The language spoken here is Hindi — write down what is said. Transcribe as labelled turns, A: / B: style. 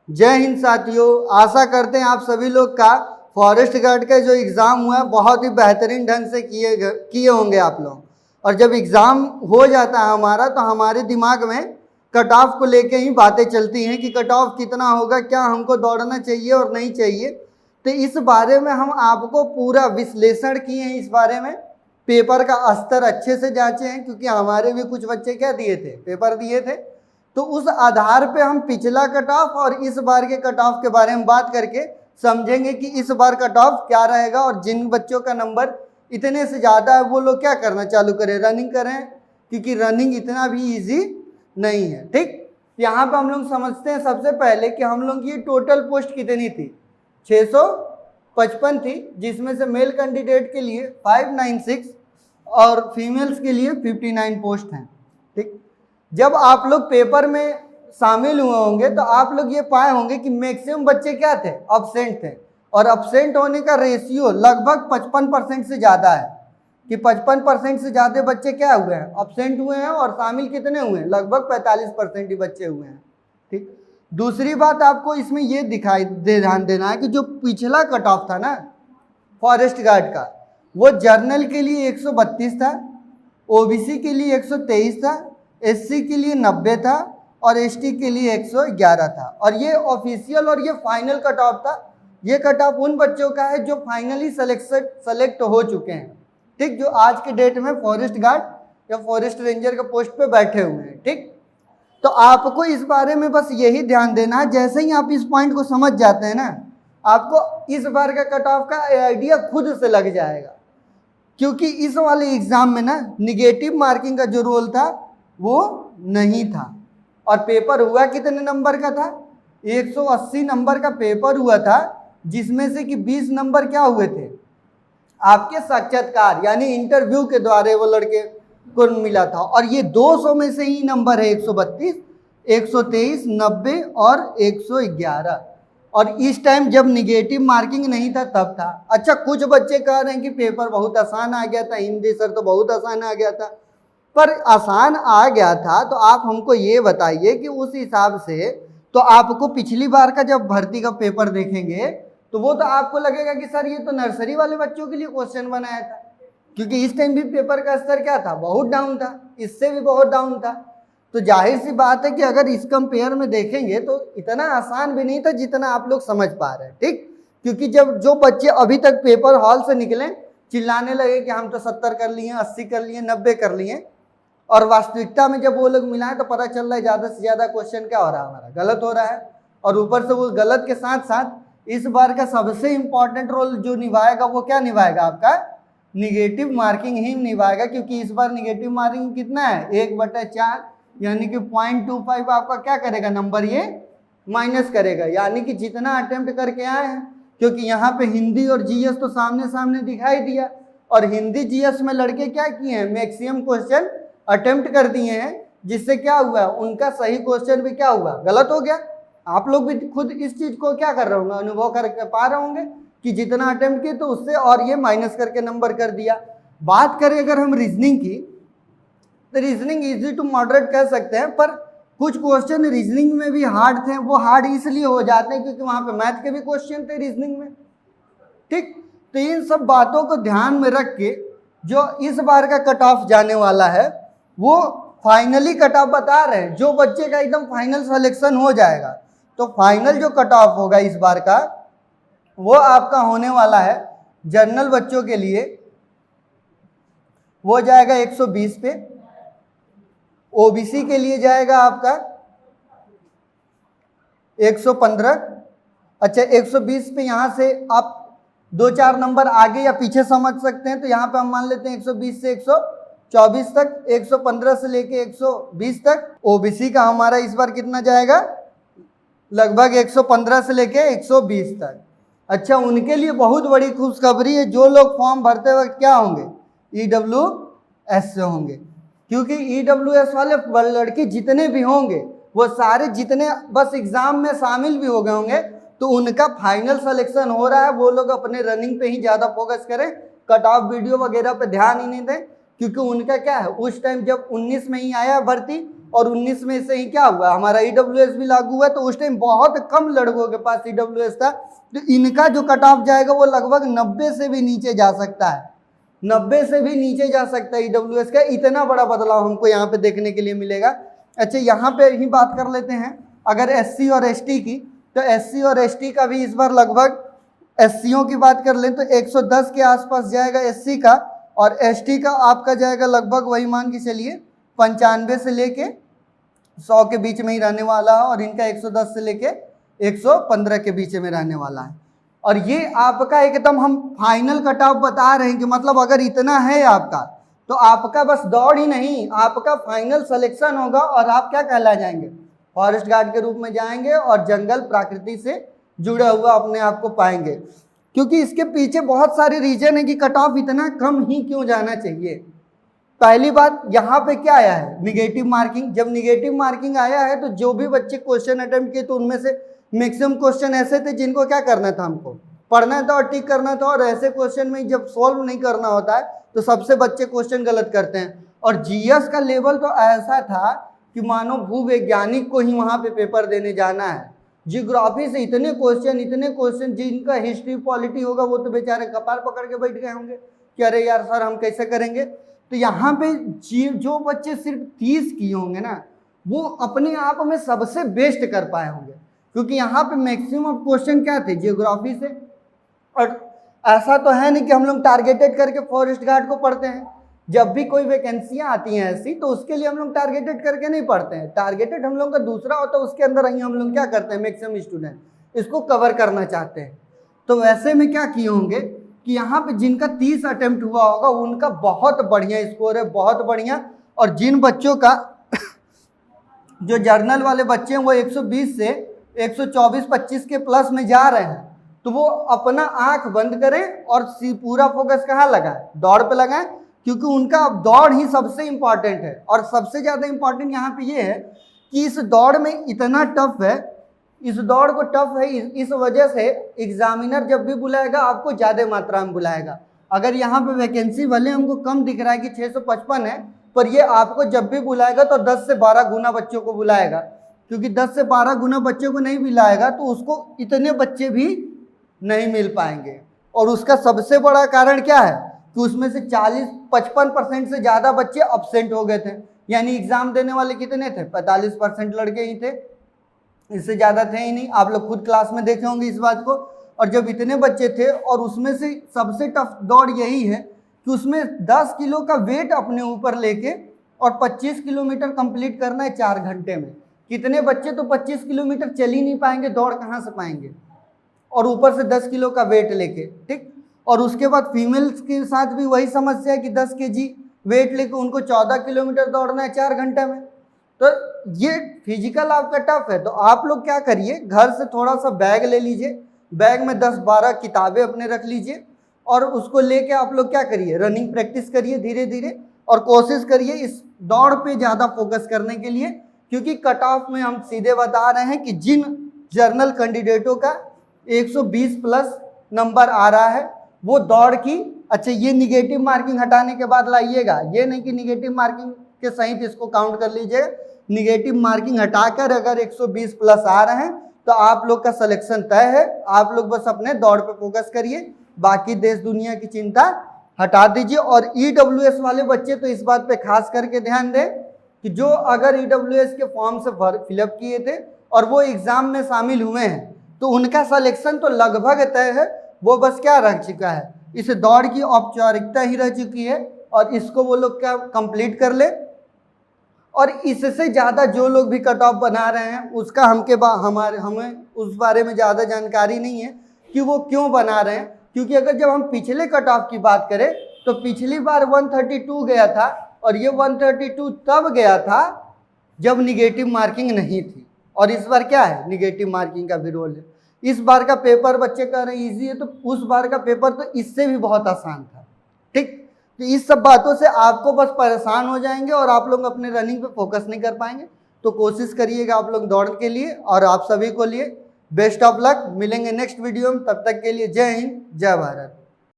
A: जय हिंद साथियों, आशा करते हैं आप सभी लोग का फॉरेस्ट गार्ड का जो एग्ज़ाम हुआ है बहुत ही बेहतरीन ढंग से किए होंगे आप लोग। और जब एग्ज़ाम हो जाता है हमारा तो हमारे दिमाग में कट ऑफ को लेके ही बातें चलती हैं कि कट ऑफ कितना होगा, क्या हमको दौड़ना चाहिए और नहीं चाहिए। तो इस बारे में हम आपको पूरा विश्लेषण किए हैं, इस बारे में पेपर का स्तर अच्छे से जांचे हैं, क्योंकि हमारे भी कुछ बच्चे क्या दिए थे, पेपर दिए थे। तो उस आधार पे हम पिछला कट ऑफ और इस बार के कट ऑफ के बारे में बात करके समझेंगे कि इस बार कट ऑफ क्या रहेगा। और जिन बच्चों का नंबर इतने से ज़्यादा है वो लोग क्या करना चालू करें, रनिंग करें, क्योंकि रनिंग इतना भी इजी नहीं है। ठीक, यहाँ पे हम लोग समझते हैं सबसे पहले कि हम लोग की टोटल पोस्ट कितनी थी, 655 थी, जिसमें से मेल कैंडिडेट के लिए 596 और फीमेल्स के लिए 59 पोस्ट हैं। ठीक, जब आप लोग पेपर में शामिल हुए होंगे तो आप लोग ये पाए होंगे कि मैक्सिमम बच्चे क्या थे, अब्सेंट थे। और अब्सेंट होने का रेशियो लगभग 55% से ज़्यादा है, कि 55% से ज़्यादा बच्चे क्या हुए हैं, अब्सेंट हुए हैं। और शामिल कितने हुए हैं, लगभग 45% ही बच्चे हुए हैं। ठीक, दूसरी बात आपको इसमें ये ध्यान देना है कि जो पिछला कट ऑफ था ना फॉरेस्ट गार्ड का, वो जर्नल के लिए 132 था, ओबीसी के लिए 123 था, एससी के लिए 90 था और एसटी के लिए 111 था। और ये ऑफिशियल और ये फाइनल कट ऑफ था। ये कट ऑफ उन बच्चों का है जो फाइनली सेलेक्ट हो चुके हैं, ठीक, जो आज के डेट में फॉरेस्ट गार्ड या फॉरेस्ट रेंजर के पोस्ट पे बैठे हुए हैं। ठीक, तो आपको इस बारे में बस यही ध्यान देना है, जैसे ही आप इस पॉइंट को समझ जाते हैं ना, आपको इस बार का कट ऑफ का आइडिया खुद से लग जाएगा। क्योंकि इस वाले एग्जाम में ना निगेटिव मार्किंग का जो रोल था वो नहीं था। और पेपर हुआ कितने नंबर का था, 180 नंबर का पेपर हुआ था, जिसमें से कि 20 नंबर क्या हुए थे, आपके साक्षात्कार यानी इंटरव्यू के द्वारा वो लड़के को मिला था। और ये 200 में से ही नंबर है 132, 123, 90 और 111। और इस टाइम जब निगेटिव मार्किंग नहीं था तब था। अच्छा, कुछ बच्चे कह रहे हैं कि पेपर बहुत आसान आ गया था, हिंदी सर तो बहुत आसान आ गया था। पर आसान आ गया था तो आप हमको ये बताइए कि उस हिसाब से तो आपको पिछली बार का जब भर्ती का पेपर देखेंगे तो वो तो आपको लगेगा कि सर ये तो नर्सरी वाले बच्चों के लिए क्वेश्चन बनाया था, क्योंकि इस टाइम भी पेपर का स्तर क्या था, बहुत डाउन था, इससे भी बहुत डाउन था। तो जाहिर सी बात है कि अगर इस कंपेयर में देखेंगे तो इतना आसान भी नहीं था जितना आप लोग समझ पा रहे हैं। ठीक, क्योंकि जब जो बच्चे अभी तक पेपर हॉल से निकले चिल्लाने लगे कि हम तो 70 कर लिए, 80 कर लिए, 90 कर लिए, और वास्तविकता में जब वो लोग मिलाएं तो पता चल रहा है ज़्यादा से ज़्यादा क्वेश्चन क्या हो रहा है, हमारा गलत हो रहा है। और ऊपर से वो गलत के साथ साथ इस बार का सबसे इम्पॉर्टेंट रोल जो निभाएगा वो क्या निभाएगा, आपका निगेटिव मार्किंग ही निभाएगा। क्योंकि इस बार निगेटिव मार्किंग कितना है, 1/4, यानी कि 0.25 आपका क्या करेगा, नंबर ये माइनस करेगा। यानी कि जितना अटेम्प्ट करके आए हैं, क्योंकि यहाँ पे हिंदी और जीएस तो सामने सामने दिखाई दिया, और हिंदी जीएस में लड़के क्या किए हैं, मैक्सिमम क्वेश्चन अटेम्प्ट कर दिए हैं, जिससे क्या हुआ, उनका सही क्वेश्चन भी क्या हुआ, गलत हो गया। आप लोग भी खुद इस चीज को क्या कर रहे होंगे, अनुभव कर पा रहे होंगे कि जितना अटेम्प्ट किए तो उससे और ये माइनस करके नंबर कर दिया। बात करें अगर हम रीजनिंग की, तो रीजनिंग इजी टू मॉडरेट कह सकते हैं, पर कुछ क्वेश्चन रीजनिंग में भी हार्ड थे। वो हार्ड इसलिए हो जाते हैं क्योंकि वहां पे मैथ के भी क्वेश्चन थे रीजनिंग में। ठीक, तो इन सब बातों को ध्यान में रख के जो इस बार का कट ऑफ जाने वाला है वो फाइनली कट ऑफ बता रहे हैं। जो बच्चे का एकदम फाइनल सिलेक्शन हो जाएगा तो फाइनल जो कट ऑफ होगा इस बार का वो आपका होने वाला है जनरल बच्चों के लिए, वो जाएगा 120 पे, ओबीसी के लिए जाएगा आपका 115। अच्छा, 120 पे यहाँ से आप 2-4 नंबर आगे या पीछे समझ सकते हैं, तो यहाँ पे हम मान लेते हैं 120 से 124 तक, 115 से लेके 120 तक। ओबीसी का हमारा इस बार कितना जाएगा, लगभग 115 से लेके 120 तक। अच्छा, उनके लिए बहुत बड़ी खुशखबरी है, जो लोग फॉर्म भरते वक्त क्या होंगे, ईडब्ल्यूएस से होंगे। क्योंकि ईडब्ल्यूएस वाले लड़के जितने भी होंगे वो सारे जितने बस एग्जाम में शामिल भी हो गए होंगे, तो उनका फाइनल सिलेक्शन हो रहा है। वो लोग अपने रनिंग पे ही ज़्यादा फोकस करें, कट ऑफ वीडियो वगैरह पे ध्यान ही नहीं दें, क्योंकि उनका क्या है, उस टाइम जब 19 में ही आया भर्ती और 19 में से ही क्या हुआ, हमारा ईडब्ल्यूएस भी लागू हुआ, तो उस टाइम बहुत कम लड़कों के पास ईडब्ल्यूएस था, तो इनका जो कट ऑफ जाएगा वो लगभग 90 से भी नीचे जा सकता है, 90 से भी नीचे जा सकता है ईडब्ल्यूएस का। इतना बड़ा बदलाव हमको यहाँ पे देखने के लिए मिलेगा। अच्छा, यहाँ पे ही बात कर लेते हैं अगर एससी और एसटी की, तो एससी और एसटी का भी इस बार लगभग, एससीओ की बात कर लें तो 110 के आसपास जाएगा एससी का, और एसटी का आपका जाएगा लगभग वही मान के चलिए 95 से लेके 100 के बीच में ही रहने वाला है, और इनका 110 से लेके 115 के बीच में रहने वाला है। और ये आपका एकदम हम फाइनल कट ऑफ बता रहे हैं कि मतलब अगर इतना है आपका, तो आपका बस दौड़ ही नहीं, आपका फाइनल सिलेक्शन होगा और आप क्या कहला जाएंगे, फॉरेस्ट गार्ड के रूप में जाएंगे और जंगल प्रकृति से जुड़ा हुआ अपने आप को पाएंगे। क्योंकि इसके पीछे बहुत सारे रीजन है कि कट ऑफ इतना कम ही क्यों जाना चाहिए। पहली बात, यहाँ पे क्या आया है, निगेटिव मार्किंग। जब निगेटिव मार्किंग आया है तो जो भी बच्चे क्वेश्चन अटेम्प्ट किए, तो उनमें से मैक्सिमम क्वेश्चन ऐसे थे जिनको क्या करना था, हमको पढ़ना था और टिक करना था, और ऐसे क्वेश्चन में जब सॉल्व नहीं करना होता है तो सबसे बच्चे क्वेश्चन गलत करते हैं। और जीएस का लेवल तो ऐसा था कि मानो भूवैज्ञानिक को ही वहाँ पे पेपर देने जाना है। जियोग्राफी से इतने क्वेश्चन, जिनका हिस्ट्री पॉलिटी होगा वो तो बेचारे कपार पकड़ के बैठ गए होंगे कि अरे यार सर हम कैसे करेंगे। तो यहाँ पे जो बच्चे सिर्फ 30 किए होंगे ना, वो अपने आप में सबसे बेस्ट कर पाए होंगे, क्योंकि यहाँ पे मैक्सिमम क्वेश्चन क्या थे, जियोग्राफी से। और ऐसा तो है नहीं कि हम लोग टारगेटेड करके फॉरेस्ट गार्ड को पढ़ते हैं। जब भी कोई वैकेंसियाँ आती हैं ऐसी, तो उसके लिए हम लोग टारगेटेड करके नहीं पढ़ते हैं। टारगेटेड हम लोग का दूसरा होता है, उसके अंदर ही हम लोग क्या करते हैं, मैक्सिमम स्टूडेंट इसको कवर करना चाहते हैं। तो वैसे में क्या किए होंगे कि यहाँ पे जिनका 30 अटेम्प्ट हुआ होगा उनका बहुत बढ़िया स्कोर है, बहुत बढ़िया। और जिन बच्चों का जो जर्नल वाले बच्चे हैं वो 120 से 124-25 के प्लस में जा रहे हैं, तो वो अपना आंख बंद करें और पूरा फोकस कहाँ लगाएं, दौड़ पे लगाएं, क्योंकि उनका अब दौड़ ही सबसे इम्पॉर्टेंट है। और सबसे ज़्यादा इम्पॉर्टेंट यहाँ पे ये है कि इस दौड़ में इतना टफ है, इस दौड़ को टफ है इस वजह से एग्जामिनर जब भी बुलाएगा आपको ज़्यादा मात्रा में बुलाएगा। अगर यहाँ पे वैकेंसी भले हमको कम दिख रहा है कि 655 है, पर ये आपको जब भी बुलाएगा तो 10 से 12 गुना बच्चों को बुलाएगा, क्योंकि 10 से 12 गुना बच्चों को नहीं बुलाएगा तो उसको इतने बच्चे भी नहीं मिल पाएंगे। और उसका सबसे बड़ा कारण क्या है कि उसमें से 40-55% से ज़्यादा बच्चे अब्सेंट हो गए थे, यानी एग्ज़ाम देने वाले कितने थे, 45% लड़के ही थे, इससे ज़्यादा थे ही नहीं। आप लोग खुद क्लास में देखे होंगे इस बात को। और जब इतने बच्चे थे, और उसमें से सबसे टफ दौड़ यही है कि उसमें 10 किलो का वेट अपने ऊपर लेके और 25 किलोमीटर कंप्लीट करना है 4 घंटे में। कितने बच्चे तो 25 किलोमीटर चल ही नहीं पाएंगे, दौड़ कहाँ से पाएंगे, और ऊपर से 10 किलो का वेट लेके, ठीक। और उसके बाद फीमेल्स के साथ भी वही समस्या है कि 10 kg वेट लेके उनको 14 किलोमीटर दौड़ना है 4 घंटे में। तो ये फिजिकल आपका टफ है। तो आप लोग क्या करिए, घर से थोड़ा सा बैग ले लीजिए, बैग में 10-12 किताबें अपने रख लीजिए, और उसको लेके आप लोग क्या करिए, रनिंग प्रैक्टिस करिए धीरे धीरे, और कोशिश करिए इस दौड़ पे ज़्यादा फोकस करने के लिए। क्योंकि कट ऑफ में हम सीधे बता रहे हैं कि जिन जर्नल कैंडिडेटों का 120 प्लस नंबर आ रहा है वो दौड़ की, अच्छा ये निगेटिव मार्किंग हटाने के बाद लाइएगा, ये नहीं कि निगेटिव मार्किंग के सहित इसको काउंट कर लीजिए। निगेटिव मार्किंग हटाकर अगर 120 प्लस आ रहे हैं तो आप लोग का सिलेक्शन तय है। आप लोग बस अपने दौड़ पे फोकस करिए, बाकी देश दुनिया की चिंता हटा दीजिए। और ईडब्ल्यूएस वाले बच्चे तो इस बात पे खास करके ध्यान दें कि जो अगर ईडब्ल्यूएस के फॉर्म से फिलअप किए थे और वो एग्ज़ाम में शामिल हुए हैं तो उनका सिलेक्शन तो लगभग तय है। वो बस क्या रह चुका है, इस दौड़ की औपचारिकता ही रह चुकी है, और इसको वो लोग क्या कंप्लीट कर ले। और इससे ज़्यादा जो लोग भी कट ऑफ बना रहे हैं उसका हमें उस बारे में ज़्यादा जानकारी नहीं है कि वो क्यों बना रहे हैं। क्योंकि अगर जब हम पिछले कट ऑफ की बात करें तो पिछली बार 132 गया था, और ये 132 तब गया था जब निगेटिव मार्किंग नहीं थी, और इस बार क्या है, निगेटिव मार्किंग का भी रोल है। इस बार का पेपर बच्चे कह रहे हैं ईजी है, तो उस बार का पेपर तो इससे भी बहुत आसान था, ठीक। तो इस सब बातों से आपको बस परेशान हो जाएंगे और आप लोग अपने रनिंग पे फोकस नहीं कर पाएंगे। तो कोशिश करिएगा आप लोग दौड़ के लिए, और आप सभी को लिए बेस्ट ऑफ लक। मिलेंगे नेक्स्ट वीडियो में, तब तक के लिए जय हिंद जय भारत।